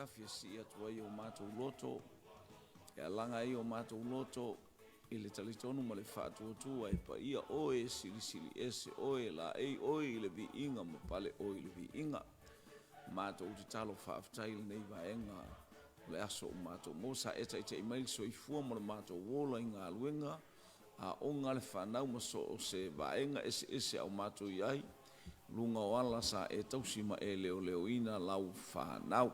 afia si atua i o mātou loto, e alanga i o mātou loto, i le talitonu ma le whaatuatua e pa ia oe sili ese oe la ei oe i le vi inga ma pale oe i le vi inga. Mātou te talo whaaftai le nei vaenga le aso o mātou mosa e tai te imaili so i fua mo le mātou wola i ngā luenga, a onga le whanau ma so o se vaenga ese au mātou iai, lunga o ala sa e tausima e leo ina lau whanau,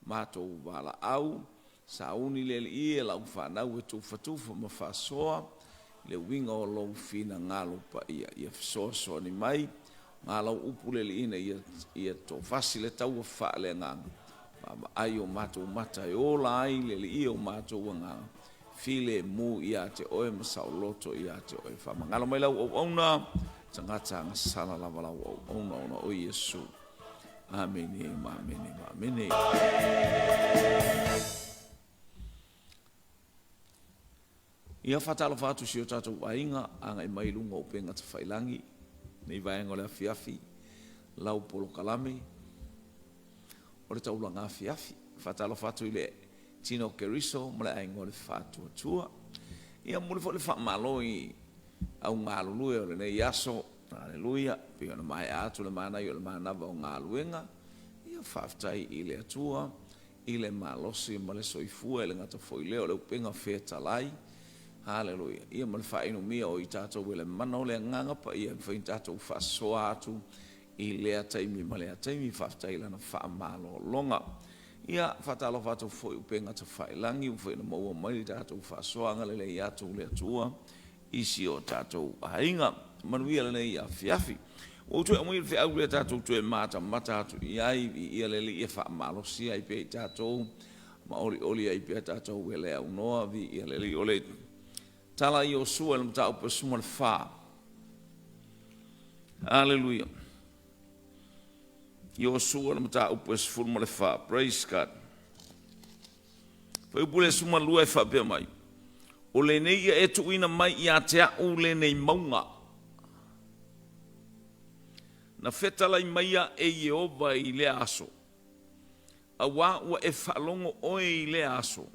mātou wala au, sa uni le i e lau whanau e tufa ma whasoa, le winga o lau fina ngalo pa ia fisoa ni mai, ngalo upu le ina ia to fasi le tau wha le nganga. Ma ai o mātou mata e ola ai le i o mātou nganga. File mu ia te oe masao loto ia te oe wha. Ngalo mai lau au auna, tangata ngasana lava lau au auna o Yesu. Amene, amene. Ia whatalo whatu si o tātou ainga, anga i mai lunga o penga te whailangi, nei vaenga o le afiafi, lau polo kalame, o le taula ngā afiafi, whatalo whatu i le tino keriso, ma le ainga o le whātua tua. Ia mule fo le whamalo i au ngā lulue o le nei aso, aleluia, pio na mai atu le mana i o le manava o ngā luenga, ia whaftai i le atua, i le malosi ma le soifua, i le ngata foileo, le upenga whetalai, Haleluia. Ia man whainu mia o i tātou ele mana o lea nganga pa ia whain tātou whasoa atu i lea taimi ma lea taimi whaftai lana whaamalo longa. Ia whatalo whatou fwoi upenga ta whailangi uwhaina maua mai tātou whasoa ngale le i atu lea tua isi o tātou hainga. Manuia lana i a fiafi. O tue amui le au lea tātou tue mata atu iai i ia lele ia whaamalo si ai pe tātou ma oli ai pe tātou ele au noa vi ia lele ole tala i o sua le mta upe suma le wha. Hallelujah. I o sua le mta upe suma le wha. Praise God. Whai upule suma lua e wha pia mai. O le nei e tu ina mai i a te au le nei maunga. Na whetala i maia e Jehova i le aso. A wā ua e whalongo oe i le aso.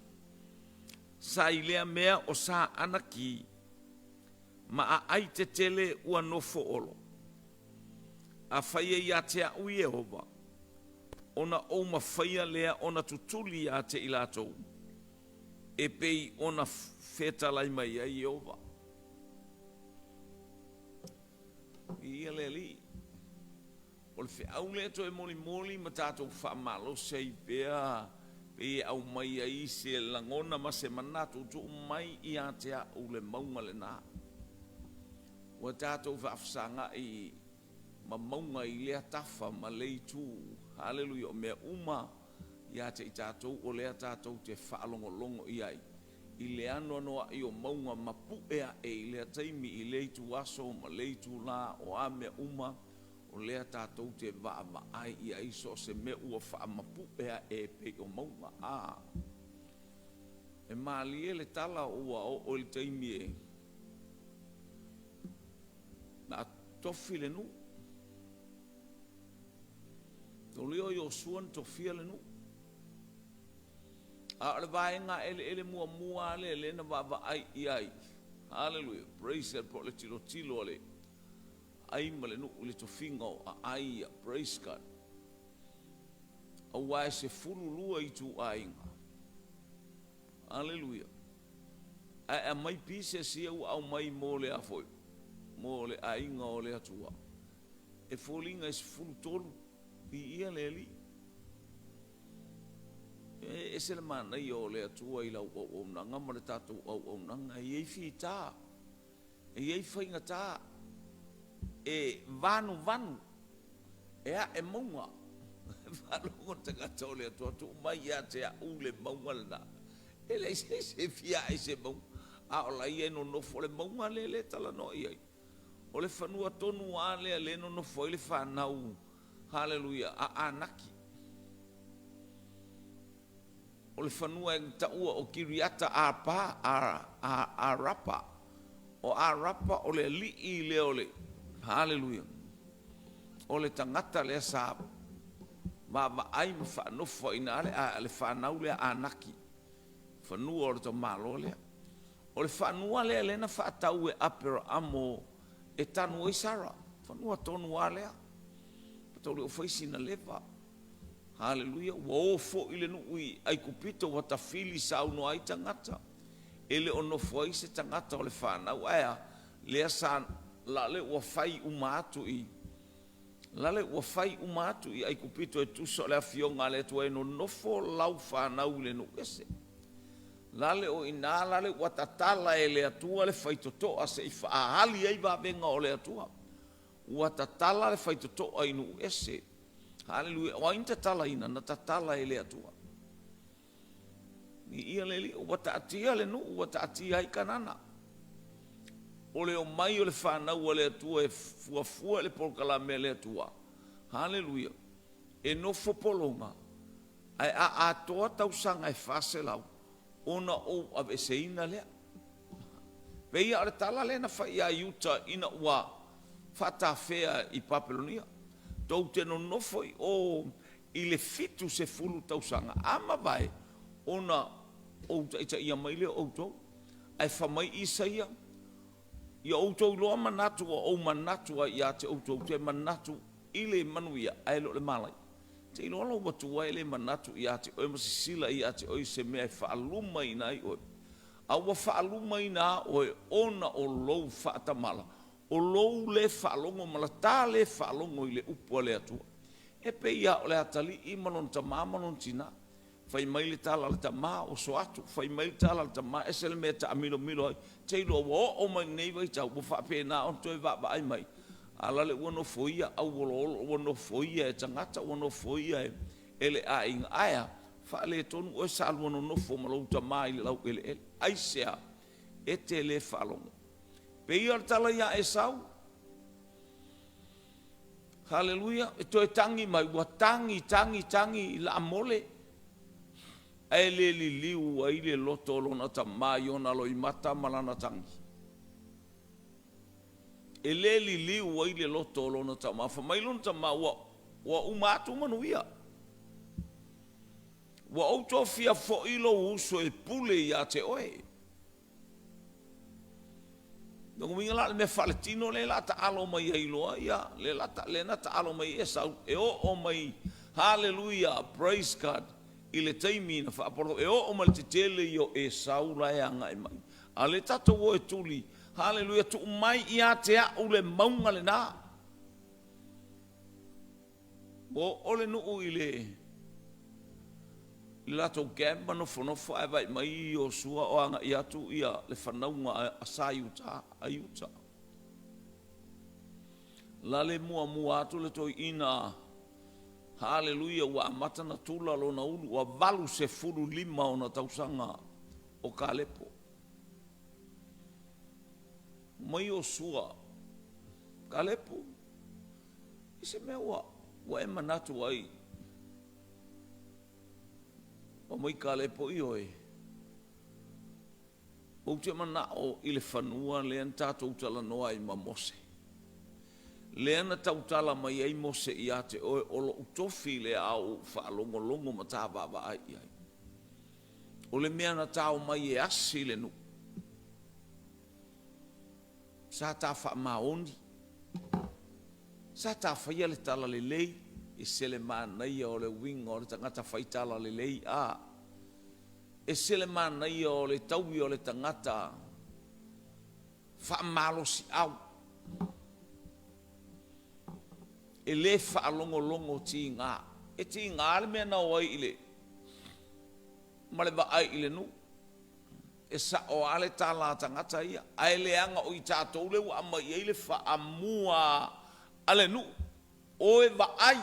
Sa i lea mea o sa anaki, ma a ai te tele ua nofo olo. A whaia i a te au Jehova, ona o ma whaia lea ona tutuli a te ilatou, e pei ona whetalai mai a Jehova. Ia le li, o le whiau lea to e moli ma tātou whaamalo sei pea, e au mai ai se langona ma se manatu tu mai i a te au le maunga le nā. Wa tātou whaafsanga i ma maunga i lea tafa ma leitu. Hallelujah. O mea uma i a te i tātou o lea tātou te whaalongolongo i ai. I lea noa i o maunga ma puea e i lea taimi i leitu aso ma leitu la o a mea uma. O lea tātou te waa ai i aiso se me ua whaamapu ea e pe o maunga a. E maali e le tala ua o le taimi e. Na tofi le nu. O leo i o suan tofia le nu. A le vaenga ele mua le na waa ai i ai. Hallelujah. Praise God po le tilo le. Ai male no le tofinga a ai praise God. A wai se fulu lua i tu ainga. Hallelujah. A mai pise si au mai mole a foi. Mole ainga o le atua. E folinga is fulu tolu i ia le li. E se le mana i o le atua i lau o nanga ma le tatou o nanga i ei fita. E ei whainga ta. E vanu e a e maunga vanu o te katole atua tu mai a te a ule maunga lana e le se fia e se maunga a o la ia no nofo le maunga le tala no iai o le whanua tonu a le no nofo le whanau hallelujah a anaki o le whanua e taua o kiriata a pa a rapa o a rapa o le li i le ole Hallelujah. O le tangata le sa ai ma whanofo ina ale whanau lea anaki. Whanua o le tau malo lea. O le whanua lea lena whaatau e apera amo e tanu i Sara. Whanua tonu a lea. Patau le o whaisina lewa. Haleluia. Wa ofo ile nui ai kupito wa tafili sa uno ai tangata. Ele ono foi se tangata o le whanau ea. Lea sa la le ua whai umatu i. Lale ua whai umatu i ai kupito e tuso le awhionga le tua e no nofo lau whanau le no ese. Lale o ina lale ua tatala e le atua le whaitotoa se i whaahali ei wawenga o le atua. Ua tatala le whaitotoa i no ese. Haleluia. O ain tatala ina na tatala e le atua. Ni ia le li ua taatia le no ua taatia i kanana. O le o mai o le whanau o le atua e fuafua le polkalame le atua. Haleluia. E no fopolonga. Ai a atoa tausanga e whase lau. Ona o aveseina lea. Veia o le tala le na whai a iuta ina ua whatawhea i Papelonia. Tau te no nofoi o i le fitu se fulu tausanga. Ama vai ona o ita ia maile o tau. Ai whamai Isaia. Ia outou loa manatu o manatua ia te outou te manatu ile manuia ai lo le malai. Te ilo alo watua ile manatu ia te oe masisila ia te oe se mea whaaluma ina i oe. Awa whaaluma ina oe ona o lou whaatamala. O lou le whaalongo malata le whaalongo i le upua le atua. E pe ia o le atali i manon tamā manon tina. Fai mai le tala le tamā o so atu. Fai mai le tala le tamā e se le mea ta amilo milo ai. Te ilo o mai nei vai tau. Bo whapena on toi wa ai mai. Ala le uano foia au wolo uano foia e tangata uano foia e ele a inga aia. Fa le tonu o sa uano nofo malau tamā i lau ele ele. Ai sea e te le whalongo. Pe ia le tala ia e sau. Haleluia. E toi tangi mai. Ua tangi la amole. E le li liu a ile loto lona ta mai ona lo i mata malana tangi. E le li liu a ile loto lona ta ma. Fa mai lona ta ma wa umatu manuia. Wa auto fia fo ilo uso e pule ia te oe. Nongo minga la me faletino le la ta alo mai e iloa ia. Le na ta alo mai e sau. E o mai. Hallelujah. Praise God. I le taimi na whaaporto e o ma le te tele i o e saula e anga e mai. A le tato o e tuli, haleluia, tu mai i a te au le maunga le nā. O le nuu i le lato gamba no whanofo e vai mai i o sua o anga i atu ia le whanaunga a sa iuta, a iuta. La le mua atu le toi ina haleluia wa matana tula lo na ulu wa valu se fulu lima ona tausanga o Kalepo. Mai o sua Kalepo. Ise mea wa e manatu ai. O mai Kalepo i oe. O te mana o ile whanua le an tātou tala noa i mamose. Leana tautala mai ai mose i ate o lo utofi le au whaalongolongo ma tā baba ai ai. O le mea na tau mai e asi le nu. Sa tā wha maoni. Sa tā whaia le tala le lei. E sele mānai o le winga o le tangata whaitala le lei a. E sele mānai o le taui o le tangata wha malosi au. E le whaalongolongo ti ngā. E ti ngā le mea nao ai ile. Ma le ba ai ile nu. E sa o ale tā la tangata ia. Ai le anga o i tātou le wa ama i le whaamua ale nu. O e ba ai.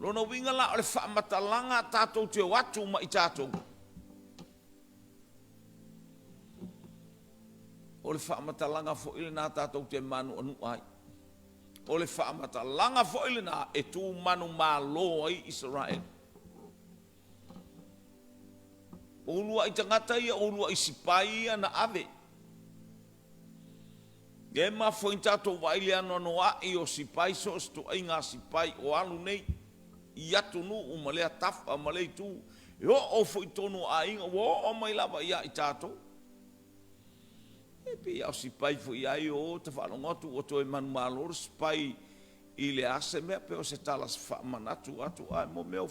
Lona winga la o le whaamatalanga tātou te watu ma i tātou. O le whaamatalanga fo ile nā tātou te manu anu ai. O le whaamata langa foile na e tū manu mā loa i Israel. Olua i tangata ia, olua i sipai ia na ave. E ma foi tatou vai le ano ai o sipai so sto inga sipai o alu nei ia tunu uma le tafa ma le tu o foi tonu ai o mai lava ia i tatou e pe au sipai foi ai o te falo ngotu o to man malor sipai i le ase me pe o se talas fa manatu atu ai mo meu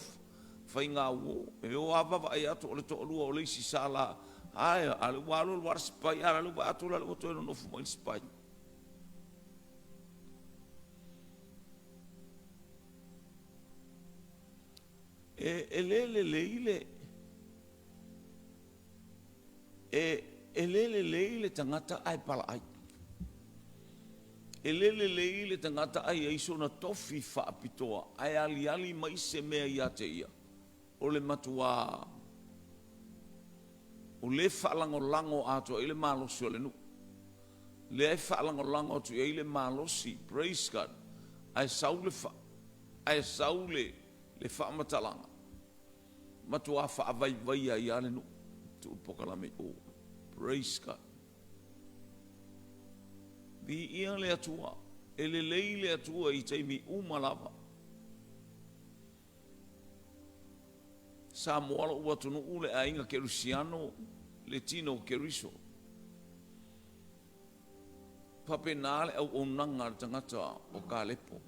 fai nga o e o ava vai atu o le to lu o le si sala ai alu walu war sipai alu atu la o to no fu mo sipai e lele tangata ai pala ai e lele tangata ai e iso na tofi fa apitoa ai ali mai se mea ia te ia o le matua o le lango ato ile malosi o le nu le lango ato ile malosi praise God ai saule le fa matalanga matua fa vai ia le nu tu pokalame o praise God di ia le atua ele leile atua i taimi umalava sa moala ua tunu ule a inga kerusiano le tino keriso papenale au onanga tangata o Kalepo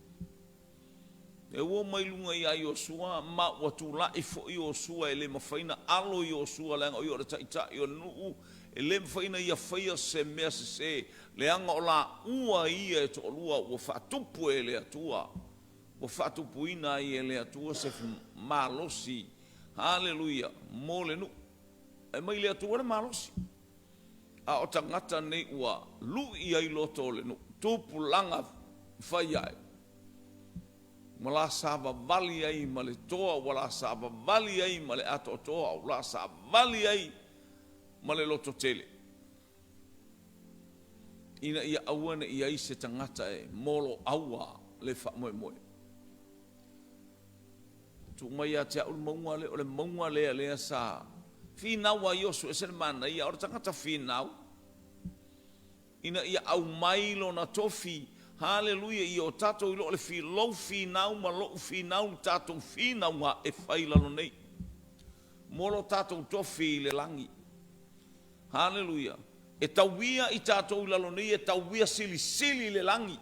e ua mai lunga ia Iosua ma ua tula'i fo Iosua e le mafaina alo Iosua le anga o iora taita i o nuu e le mafaina ia faia se mea se le anga o la ua ia e to lua ua whaatupu e le atua ua whaatupu ina i e le atua se malosi haleluia mo le nu e mai le atua le malosi a o tangata nei ua lu ia i loto le nu tupu langa fai ai mala sava vali ai ma le toa wala sava vali ai ma le ato toa wala sava vali ai ma le loto tele ina ia awana ia i se tangata e molo aua le fa moe moe tu mai a te aul maunga le o le maunga le sa finau a Iosu e sen mana ia o tangata finau ina ia au mailo na tofi haleluia i o tatou i lo le fi lou finau ma lou finau tatou finau nga e fai lalo nei molo tatou tofi le langi haleluia e tauia i tatou i lalo nei e tauia sili le langi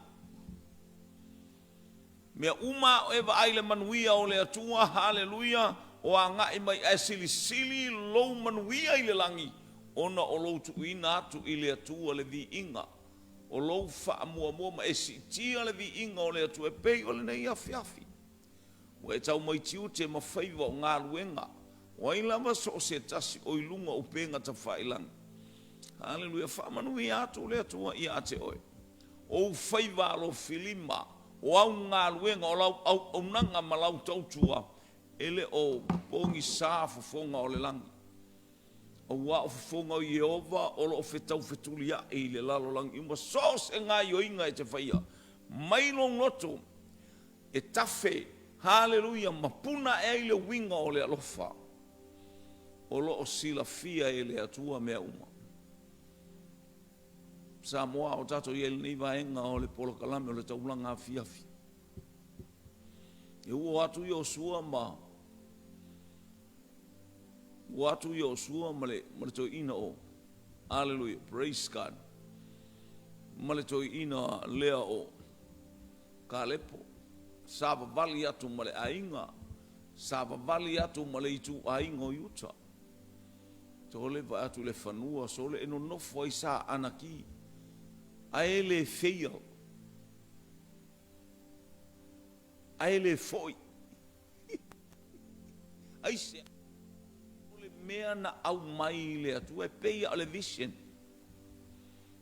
mea uma o eva ai le manuia o le atua haleluia o anga i mai e sili lou manuia i le langi ona o lou tuina atu i le atua le vi inga o lou wha mua ma e si tia le vi inga o le atu e pei o le nei afiafi. O e tau mai tiu te mawhaiva o ngā luenga. O ai lama so o se tasi o ilunga o penga ta whailang. Haleluia, whamanu i atu le atua i ate oe. O whaiva alo filima, o au ngā luenga o lau au nanga ma lau tautua, ele o pongi sāfu fonga o le langi. O wa o fonga o Yehova o lo fetau fetulia e le lalo lang ima sos e ngā yoinga e te whaia mai long loto e tafe haleluia mapuna e le winga o le alofa o lo o sila fia e le atua mea uma sa moa o tato i ele nei vaenga o le polo kalame o le taulanga fiafi e ua atu i o sua ma watu Yosua male to ina o hallelujah praise God male to ina lea o Kalepo sava vali atu male ainga sava vali atu male itu ainga o Utah tole va atu le fanua sole eno no foi sa anaki aele feio aele foi ai se mea na au mai le atu e peia o le vision.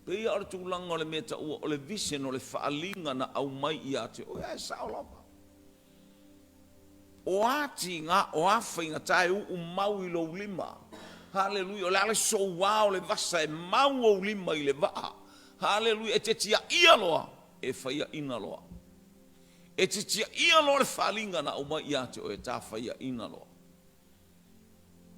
Peia o le tūlanga o le mea ta ua o le vision o le whaalinga na au mai i ate. O e sao lapa. O ati ngā o awhai ngā tae u mau i lo lima. Hallelujah. O le ale so wā o le vasa e mau o lima i le waa. Hallelujah. E te tia ia loa e whaia ina loa. E te tia ia loa le whaalinga na au mai i ate o e tā whaia ina loa.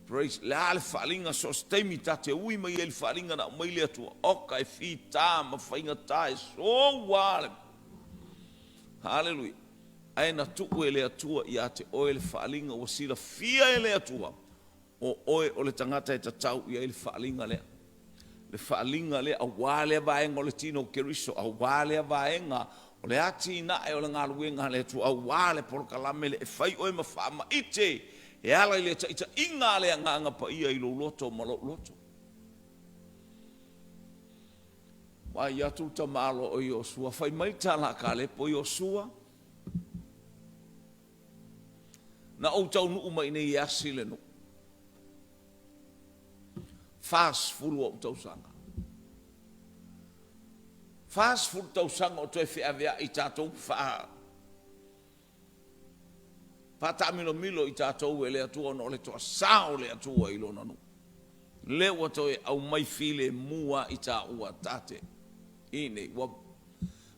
Praise la le falinga so stemi tate ui mai el falinga na mai le tu oka e fita ma fainga tai so wale. Hallelujah. Ai na tu ele atua ia te oil falinga o sila fia ele atua. O oe o le tangata e tatau ia ele falinga le. Le falinga le a wale vaenga o le tino keriso a wale vaenga o le ati na e o le ngaluenga le tu a wale por kalame le fai oe ma fama ite. E ala ile ita inga le nganga pa ia ilo loto malo loto. Wa ia tu ta malo o Yosua fai mai tala kale po Yosua. Na o tau nu mai nei yasile no. Fast full o tau sanga. Fast full tau sanga o te fe avea i tatou fa. Pata milo i tātou e le atua no le toa sao le atua i lona nu. Le wato e au mai file mua i tā ua tate. Ine,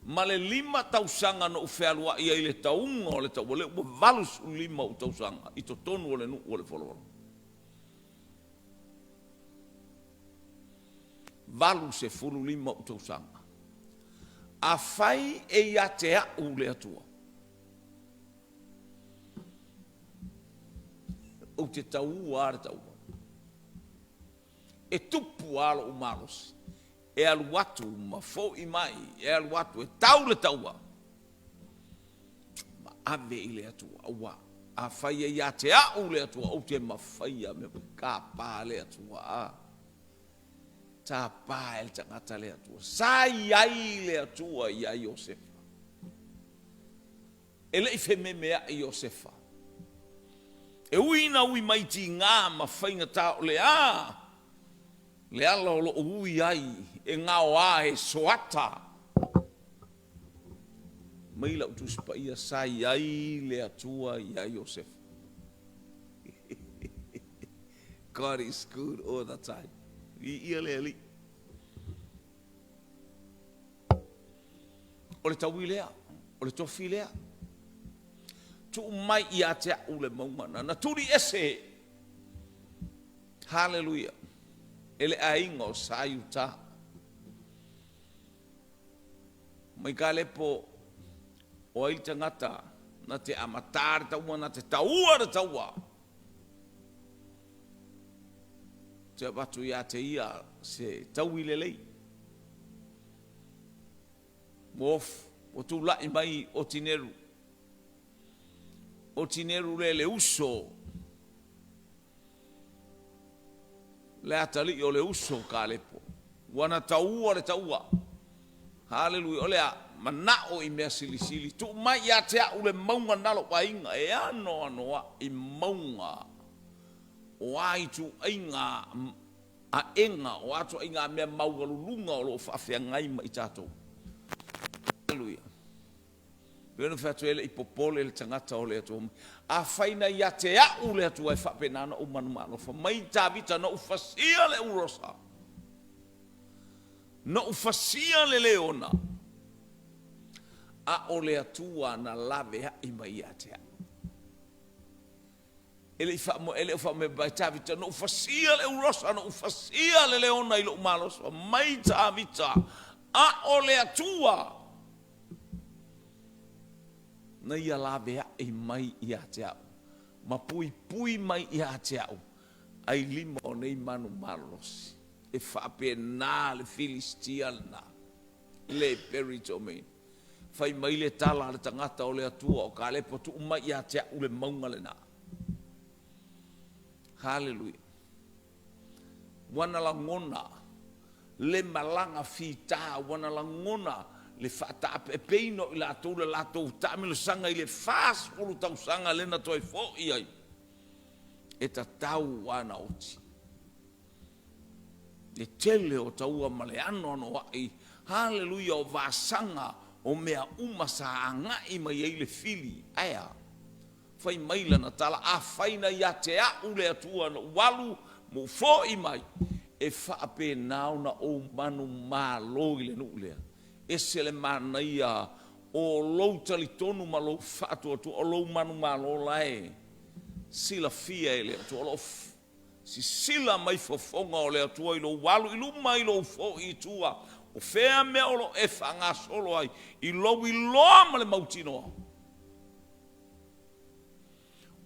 ma le 5 tausanga no uwhealua ia i le taunga o le tau. Le ua valus 5 o tausanga i to tonu o le nu o le folowalo. Valus e fulu 5 o tausanga. A fai e ia te au le atua. O te tau ar tau. E tupu alo o malos. E alu atu ma fo i mai. E alu atu e tau le taua. Ma ave i le atua. Awa. A fai e ia te au le atua. O te mawhaia me ka pā le atua. Tā pā e le tangata le atua. Sa iai le atua ia Iosefa. E le ife me mea i Iosefa. E uina ui maiti ngā ma whainga tāo le a. Le ala o lo ui ai e ngā o a e soata. Maila utuspa ia sa iai le atua ia Yosef. God is good all the time. Ia le ali. O le taui lea, o le tofi lea. Tu mai ia te au le maumana. Na turi ese. Hallelujah. Ele ainga o sayu ta. Mai ka lepo o ai tangata na te amatar taua na te taua ra taua. Te batu ia te ia se taui lelei. Mof, o tu lai mai o tineru. O tineru le uso. Le atali o le uso ka lepo. Wana taua le taua. Hallelujah. Olea manao i mea silisili. Tu mai ia te au le maunga nalo wa inga. E ano anoa i maunga. O ai tu inga a enga. O atu inga mea maunga lulunga o lo whawhia ngaima i tātou. Hallelujah. Pena fatu ele i popole le tangata o le atu. A whaina ia te au le atu ai whapenana o manumano. Mai tā vita na ufasia le urosa. Na ufasia le leona. A o le atua na lave ha i mai ia te au. Ele ufa me bai tā vita na ufasia le urosa. Na ufasia le leona i lo umalos. Mai tā vita. A o le atua. Na ia lawe e mai ia te au. Ma pui mai ia te au. Ai 5 o nei manu malos. E whape nā le Filistiana. Le peritomen. Whai mai le tala le tangata o le atua o ka le potu mai ia te au le maunga le nā. Hallelujah. Wana la ngona. Le malanga fita. Wana la ngona. Le fata pe peino i la tau tamilo sanga i le fas ulu tau sanga lena toi fo i ai. E ta tau wana oti. E tele o taua maleano ano ai. Hallelujah o vasanga o mea umasa anga i mai ei le fili. Aya. Fai maila na tala a faina ia te au le atua na walu mo fo i mai. E faa pe nao na o manu malo i le nuulea. Ese le manaia o lou talitonu ma lou fatu atu o lou manu malo lae sila fia ele atu o lou si sila mai fofonga o le atua i lo walu i luma i lo fo i tua o fea mea o lo e whanga solo ai i loa ma le mautino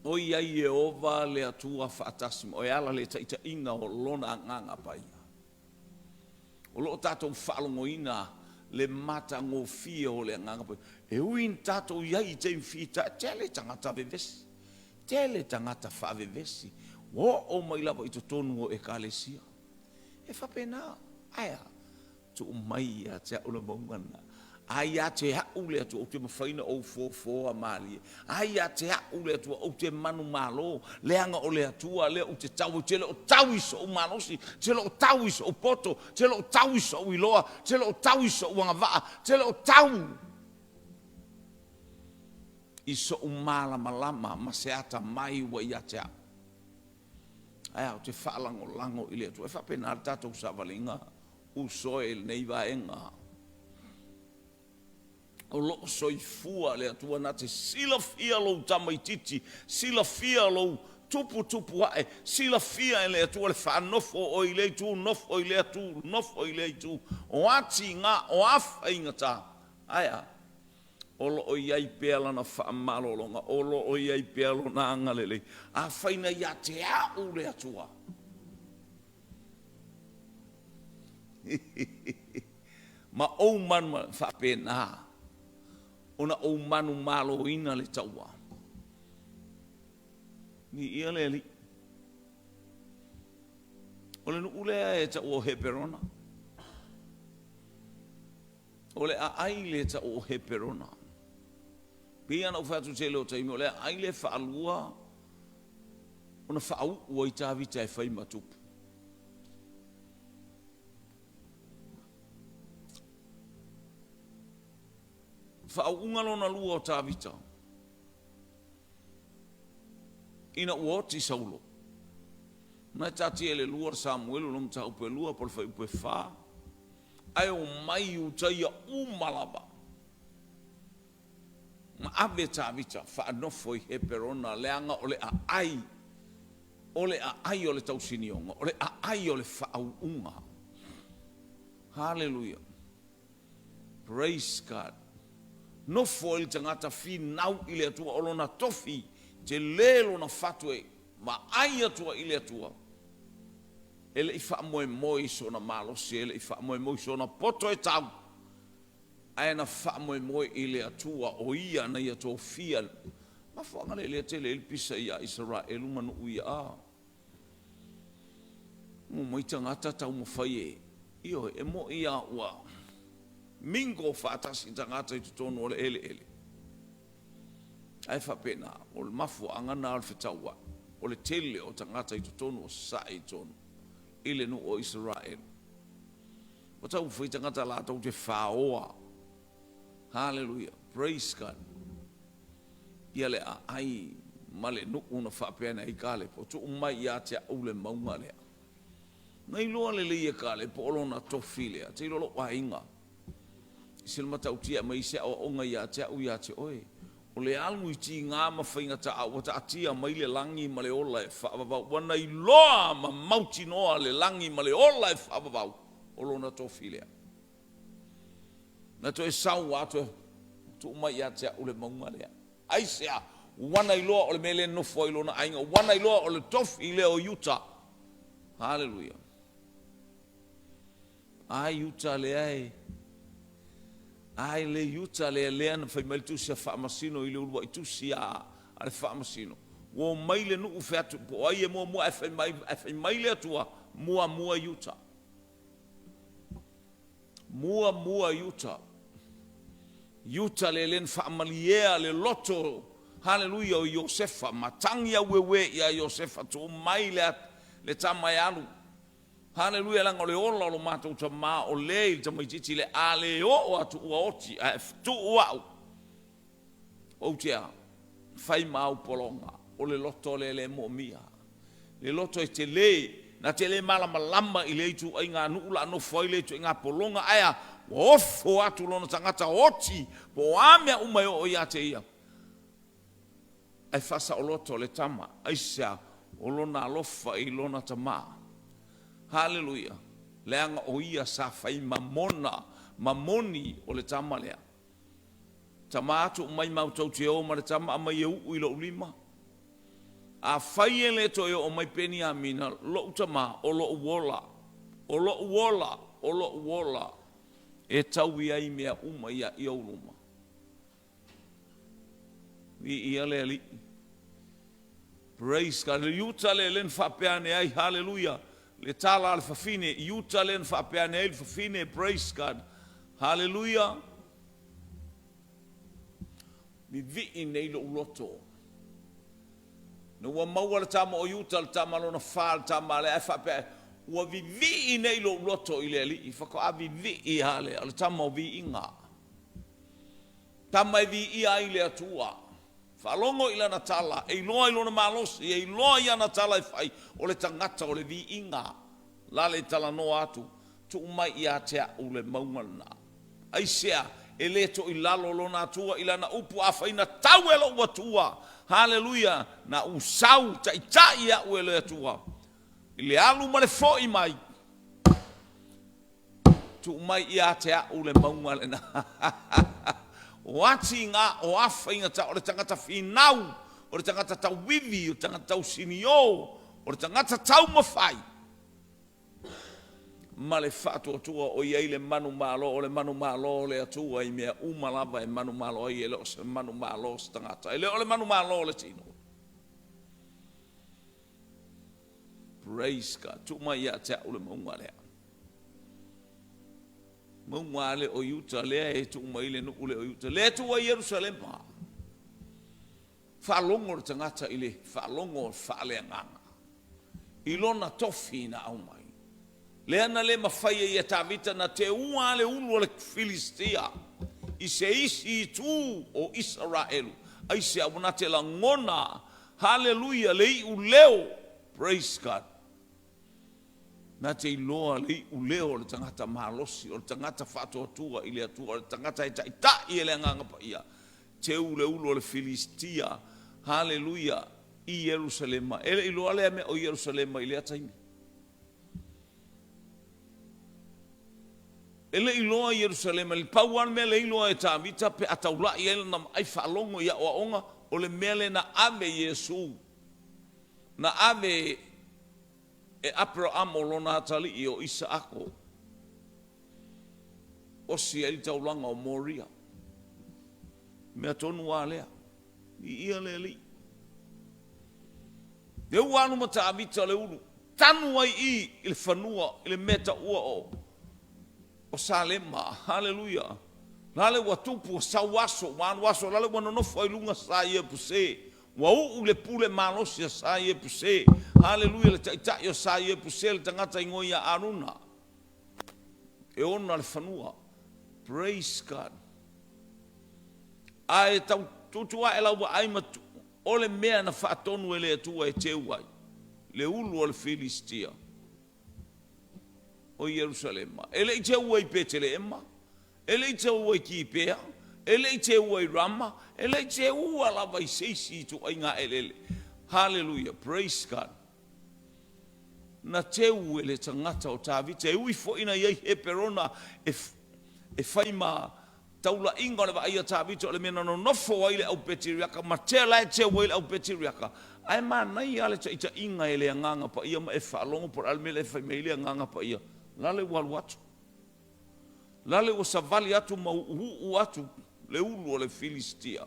o iai e ova le atua whaatasima o e ala le taita inga o lona nganga paia o lo tatou whaalongoina le mata ngō fia o le nganga paia e uin tatou iai te mwhita tele tangata vevesi tele tangata whaavevesi o mai lava i to tonu o ekalesia e whapena aia tu mai a te aula maungana ai a te haule atu o te mawhaina o fō a mali ai a te haule atu o te manu malo leanga o le atua lea o te tau tele o tau iso o manosi tele o tau iso o poto tele o tau iso o iloa tele o tau iso o angavaa tele o tau iso o malama ma se ata mai wa ia te aia o te whaalango i le atu e whapena ar tatou savalinga u soe nei vaenga o lo soifua le atua na te sila fia lo tamaititi sila fia lo tupu ae sila fia le atua le whanofo o i le tu nofo i le atu nofo i le tu o ati ngā o awha ingata aia o lo o iai pēla na whaamalolonga o lo o iai pēla na angalele a whaina ia te au le atua ma o manu whapena ona o manu malo ina le taua ni ia le li o le nuulea e ta o heperona o le a ai le ta o heperona pia na ufatu tele o taimi o le a ai le whaalua ona whaau ua i tāwita e whai matupu whaunga lona lua o tāwita. Ina uoti saulo. Nai tati ele lua Samuelu lom ta upe lua por fai upe wha. Ai o mai utaia umalaba. Ma ave tāwita wha anofo i he perona leanga ole a ai. Ole a ai ole tausinionga. Ole a ai ole whaunga. Hallelujah. Praise God. No foi tangata fi nau ile atua olona tofi te lelo na fatwe ma ai atua ile atua ele ifa moe so na malo se ele ifa moe so na poto e tau ai na fa moe ile atua o ia na ia to fia ma fonga le tele il pisa ia Israel manu ia mo tangata tau mo faie io e mo ia wa mingo fatasi tangata i tutonu o le ele. Ai whapena, o le mafu angana al whetaua, o le tele o tangata i tutonu o sae tonu, ile nu o Israel. O tau whi tangata la tau te whaoa. Hallelujah, praise God. Ia le a ai, male nu una whapena i kale, po tu umai ia te au le maunga lea. Nai loa le leia kale, po olona tofilea, te lolo wa inga. Sil matautia mai se o onga ia te oe o le alu i ti ngā mawhainga ta au ta atia mai le langi ma le ola e whaavavau wana i loa ma mauti noa le langi ma le ola e whaavavau o lona tofilea na to e sau ato tu mai ia te au le maunga lea ai sea wana i loa o le mele nofo i lona ainga wana i loa o le tofilea o Utah hallelujah ai Utah le ai ai le Utah le leana fai mai tu se fa masino i le ulwa i tu sia ale fa masino wo mai le nu fetu po ai mo fai mai le tua mua Utah mua Utah le len fa malia le loto hallelujah o Josefa matangia wewe ya Josefa tu mai le tamai alu hallelujah lang ole ola lo mata ta ma o le ta mai titi le ale o atu o oti tu o tia fai mau polonga o le loto le momia le loto e te le na te le malama i le tu inga nula no foi le tu inga polonga aya o fo atu lo tangata oti po amia umai o ia te ia ai fasa o loto le tama ai sa o lona alofa i lona tamā. Haleluia. Leanga o ia sa fai mamoni o le tama lea. Tama atu mai mautau te o ma le tama ama i au i lo ulima. A fai e le to o mai peni a mina lo utama o lo uola. O lo uola. O lo uola. E tau i ai mea uma ia i au luma. Ia le ali. Praise God. Le yuta le len whapeane ai. Hallelujah. Le tala al fafine. Yuta len whapeane ai. Fafine. Praise God. Hallelujah. Mi vi nei lo loto. No wa maua le tama o yuta le tama lona wha le tama le whapeane. Wa vi nei lo loto i le ali. I whako a vi i hale. Le tama o vi inga. Tama i vi i ai le atua. Whalongo i lana tala, e loa i lona malosi, e loa i ana tala i whai, o le tangata o le vi inga, la le tala no atu, tu umai i a tea u le maungana. Ai sea, e leto i lalo lona atua, i lana upu a whaina tau e lo atua, haleluia, na usau ta i tai a u e le atua. I le alu ma le fo i mai, tu umai i a tea u le maungana. O ati ngā o awha inga ta o le tangata whinau, o le tangata tau wivi, o le tangata tau sinio, o le tangata tau mawhai. Ma le whātua tua o iei le manu malo, o le manu malo le atua i mea umalava e manu malo i e leo se manu malo se tangata. E leo le manu malo le tino. Praise God. Tuma ia tea ule maunga lea. Mungale o yuta lea e tu maile no ule o yuta lea tu wa Yerusalem pa falongo tangata ile falongo fale nganga ilona tofi na au mai lea na le mafai e tavita na te ua le ulu le Filistia i se isi tu o Israelu ai se abuna te la ngona hallelujah le i uleo praise God. Na te iloa li uleo le tangata malosi, o le tangata whātua i le atua, o le tangata e tai e le nganga pa ia. Te ule ulo le Filistia, hallelujah, i Yerusalema. Ele iloa lea me o Yerusalema i le ataimi. Ele iloa Yerusalema, li pauan me le iloa e tāmita pe ataula i ele na ai whaalongo ia o aonga, o le mele na ave Yesu. Na ave e Abraham o lona atali i o Isaako. O si e taulanga o Moria. Mea tonu a lea. I ia le li. E uanu ma ta avita le ulu. Tanu ai i le whanua, i le meta ua o Salema. Hallelujah. Lale wa tupu o sawaso, wanu waso, lale wa nonofo i lunga sa ia puse. Wa u le pule malosi a sa ia puse. Hallelujah, le taitai o sa ia puse le tangata ingo ia aruna. E ona le whanua. Praise God. Ai tau tutua e lau wa aimatu. O le mea na whaatonu e le atua e te uai. Le ulu o le Filistia. O Yerusalema. Ele i te uai Petele ema. Ele i te uai Kipea. Ele i te uai Rama. Ele i te ua lava i seisi tu ai ngā elele. Hallelujah. Praise God. Na te ue le tangata o tāwita. E ui fo ina iei he perona e whaima taula inga le wa aia tāwita o le mena no nofo ai le au petiriaka. Ma te lai te ue le au petiriaka. Ai mā nei ale ta ita inga e le anganga pa ia ma e whaalongo por alme le whaime le anganga pa ia. Lale walu atu. Lale o savali atu ma uu atu le ulu o le Filistia.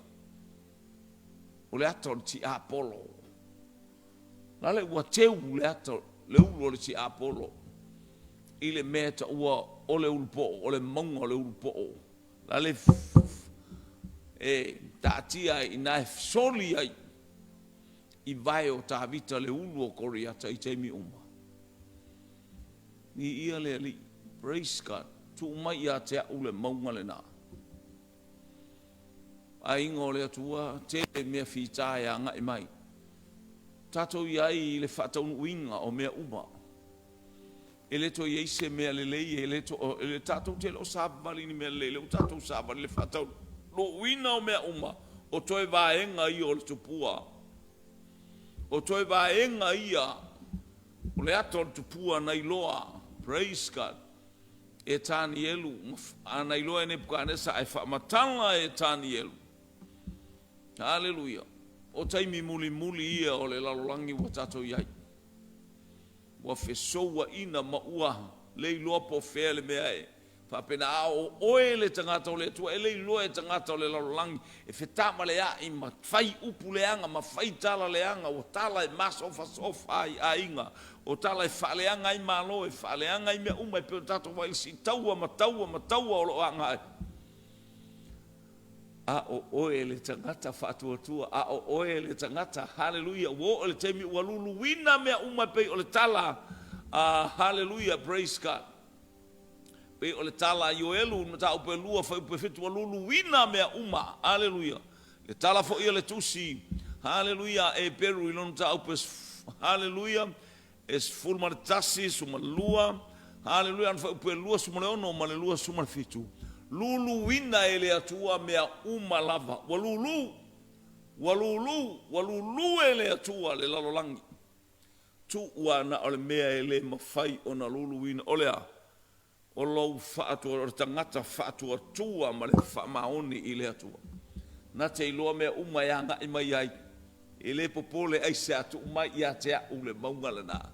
O le ata o le ti Apollo. Lale ua teu le ata le ulu o le ti Apollo. I le mea ta ua o le ulu po, o le maunga o le ulu po. Lale tātia i nai soli ai. I vai o tāwita le ulu o koriata i teimi uma. Ni ia le ali. Praise God. Tu umai ia te au le maunga le nā. A ingo le atua, te mea whitae a ngai mai. Tatou iai le whataunu uinga o mea uma. E le to iei se mea le lei, e le tatou te lo sāpavali ni mea le le, o tatou sāpavali le whataunu. Lo uina o mea uma, o toi vaenga i o le tupua. o toi vaenga ia, o le ato tupua na iloa, praise God, e tani elu, ana iloa e Nebukadnesa ai whaamatanga e tani elu. Hallelujah. O taimi muli muli ia o le lalolangi wa tato iai. Wa fesoua ina maua, le iloa po fea le mea e. Whapena ao oe le tangata o le tua, e le iloa e tangata o le lalolangi, e whetama le a i ma whai upu leanga, ma whai tala leanga, o tala e masofa sofa ai a inga, o tala e whaleanga i malo, e whaleanga i mea umai peo tato wa isi taua ma taua o lo anga ai. A o oe le tangata whatuatua, a o oe le tangata, hallelujah, wo o le teimi walulu wina mea umai peo o le tala, hallelujah, praise God. Pe o le tala ioelu na ta upe lua fa upe fitu walulu wina mea uma, hallelujah. Le tala fo ia le tusi, hallelujah, e peru ilon ta upe, hallelujah, es fulma le tasi suma lua, hallelujah, fa upe lua suma le ono, ma le lua suma le fitu. Lulu wina e le atua mea uma lava, walulu e le atua le lalolangi. Tu ua na ole mea e le mawhai o na lulu wina, ole a. O lau whaatua, o tangata whaatua tua ma le whaamaoni i le atua. Na te iloa mea umai anga i mai ai. I le popole ai se atu umai i a te au le maunga lana.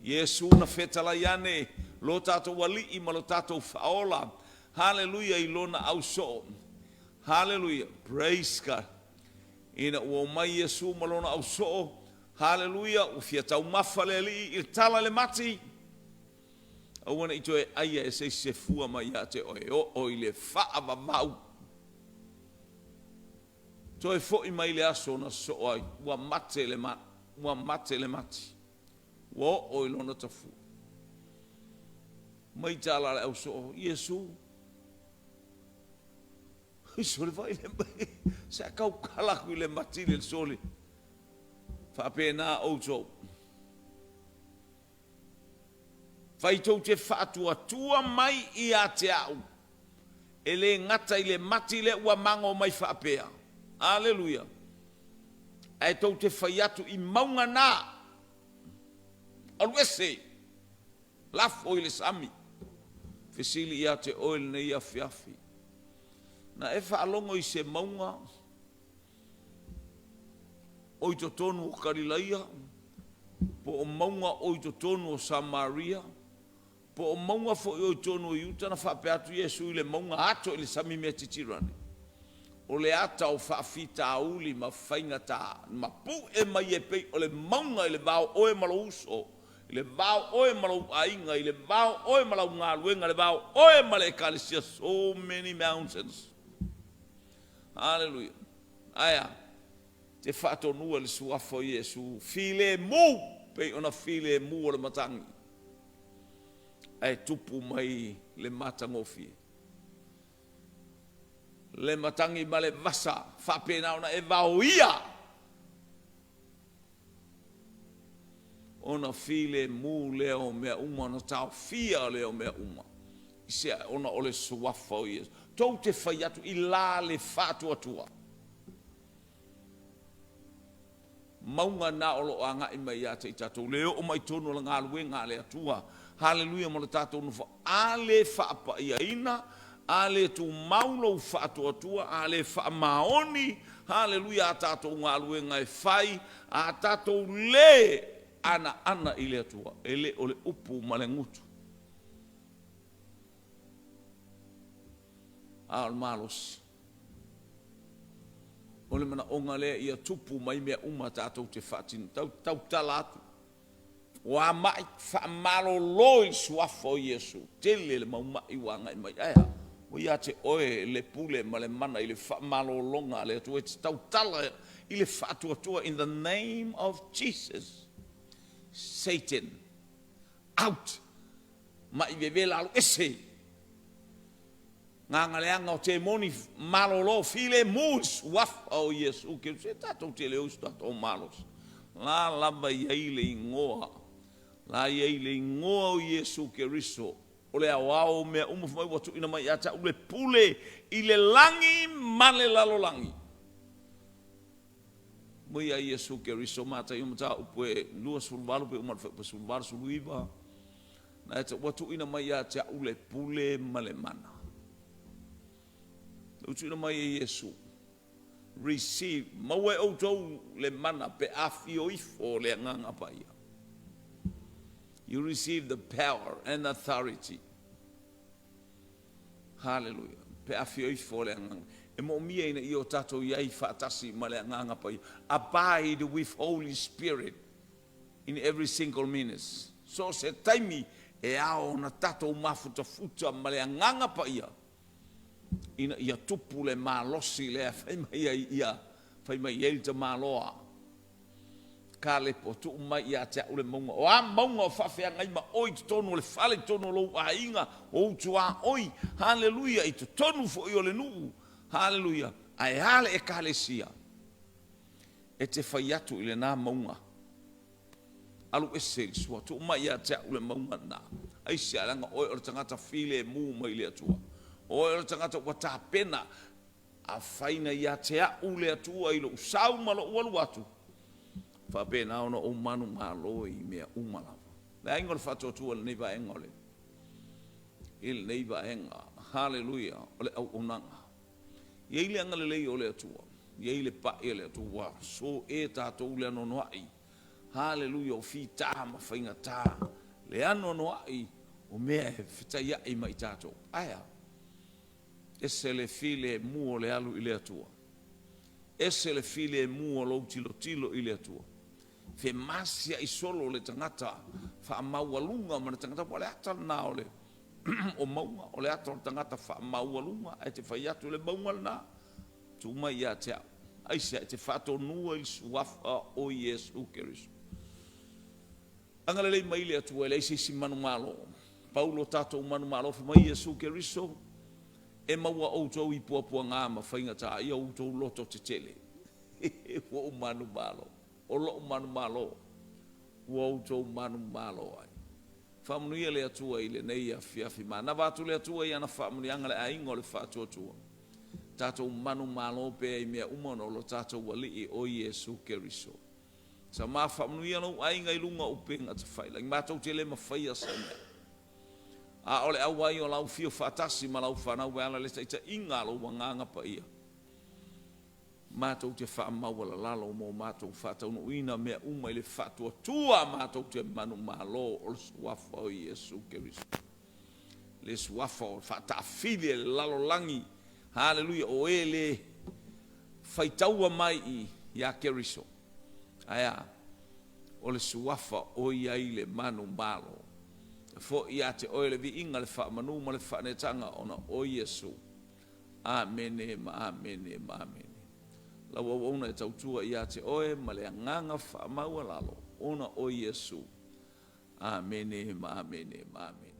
Yesu na whetala iane, lo tātou wali i ma lo tātou whaola. Hallelujah i lona au so. Hallelujah, praise God. Ina ua mai Yesu ma lona au so. Hallelujah, u fia tau mawhale li i tala le mati. Awana i toe aia e se fua mai a te oe o i le whaava mau. Toe fo i mai le aso na so ai, ua mate le mati. Ua o i lona tafu. Mai tala le au so, Yesu. Sole vai le mai, sa kau kalaku i le mati le sole. Whapena o so. Fai tau te whaatua tua mai i a te au. E le ngata i le mati le ua mango mai whaapea. Alleluia. E tau te whai atu i maunga nā. Aluese. Lafo i le sami. Fesili i a te oil na i a fiafi. Na e whaalongo i se maunga. Oi to tonu o Karilaia. Po o maunga oi to tonu o Samaria. Po o maunga fo i oi tonu i uta na whape atu Yesu i le maunga ato i le sami mea titirani. O le ata o whaafita auli ma whainga tā. Ma pu e mai e pei o le maunga i le vau oe malo uso. I le vau oe malo ainga. I le vau oe malo ngā luenga. I le vau oe malo e kalisia. So many mountains. Hallelujah. Aya. Te whaatonua le suafo Yesu. File mu. Pei ona file mu o le matangi. Ai tupu mai le matangofi. Le matangi ma le vasa. Whapena ona e vau ia. Ona file mu leo mea uma. Ona tau fia leo mea uma. Isia ona ole suafo Yesu. Tau te whai atu i la le whaatua tua. Maunga na olo anga i mai ata i tatou. Leo o mai tono la ngā lue ngā le atua. Hallelujah mo le tatou nufa. Ale whaapa ia ina. Ale tu maulo whaatua tua. Ale wha maoni. Hallelujah a tatou ngā lue ngā e whai. A tatou le ana i le atua. Ele o le upu ma le ngutu. Al malos. O le mana onga lea ia tupu mai mea uma tātou te whaatina. Tau tala atu. O a mai whaamalo loi suafo Yesu. Tele le maumai wanga i mai. Aia, o ia te oe le pule ma le mana i le whaamalo longa le atu. E tau tala i le whaatuatua in the name of Jesus. Satan. Out. Ma i vevela alu ese. Ngā ngaleanga o te moni malolo file mus waf o Yesu ke se tatou te leo tatou malos la lava i le ingoa la i le ingoa o Yesu ke riso o le awao mea umufumai watu ina mai ata ule pule i le langi male lalo langi Mo ia Yesu Keriso mata i mata upe lua sulvalu pe umat pe sulvalu suluiva. Na e watu ina mai ia te ule pule malemana. Utu ina mai Yesu. Receive. Mawe o tau le mana pe afio ifo le nganga pa ia. You receive the power and authority. Hallelujah. Pe afio ifo le nganga. E mo mia ina i o tato iai fatasi ma le nganga pa ia. Abide with Holy Spirit in every single minute. So se taimi e ao na tato mafuta futa ma le nganga pa ia. Ina ia tupu le malosi le fai mai ia te maloa ka le po tu mai ia te ule monga o a monga fa fe ngai ma oi tonu le fale tonu lo ainga o tua oi haleluya i tonu fo i le nu haleluya ai hale e kalesia e te fai atu i le na monga alu e seri sua tu mai ia te ule monga na ai se alanga oi o tangata file mu mai le atua o e tangata wata pena a faina ia te ule atua i lo usau malo walu atu fa pena ona o manu malo i mea umala la ingol fato tu le neiva engole il neiva enga haleluya ole au unanga ye ile anga le ole atua ye ile pa ile atua so e tato ule no no ai haleluya o fita ma fainga ta le ano no ai o mea fita ia i mai tato aya ese le file muo le alu ile atua. Ese le file muo lo tilo ile atua. Fe masia i solo le tangata fa maualunga ma le tangata po le ata na ole o maunga o le ata o tangata fa maualunga e te fai atu le maunga na tuma ia te au. Aise e te fato nua i suafa o Yesu Keriso. Angale le maile atua le isi si manu malo. Paulo tato manu malo fa mai Yesu Keriso. E maua outou i puapua ngā ma whainga tā, ia outou loto te tele. Ua o manu malo. O lo manu malo. Ua outou manu malo ai. Whamunuia le atua i le nei a fiafi ma. Na vātu le atua i ana whamuni anga le aingo le whātua tua. Tātou manu malo pe i mea umano lo tātou wali o Yesu Keriso. Sa mā whamunuia no ainga i lunga upenga te whailang. Mātou te le ma whaia sa mea. A ole au ai o lau fio fatasi ma lau whanau ala le taita inga lo wanganga pa ia. Mātou te wha mawala lalo mo mātou whatau no ina mea uma i le whatua tua mātou te manu malo o le suafa o Yesu Keriso. Le suafa o whatawhile le lalo langi. Hallelujah o e le whaitaua mai i ia Keriso. Aya o le suafa o ia i le manu malo. Fo ia te oile vi inga le wha manu ma le wha netanga ona o Yesu. Amene ma amene ma amene. Lawa wauna e tautua ia te oe ma le anganga wha maua lalo ona o Yesu. Amene ma amene ma amene.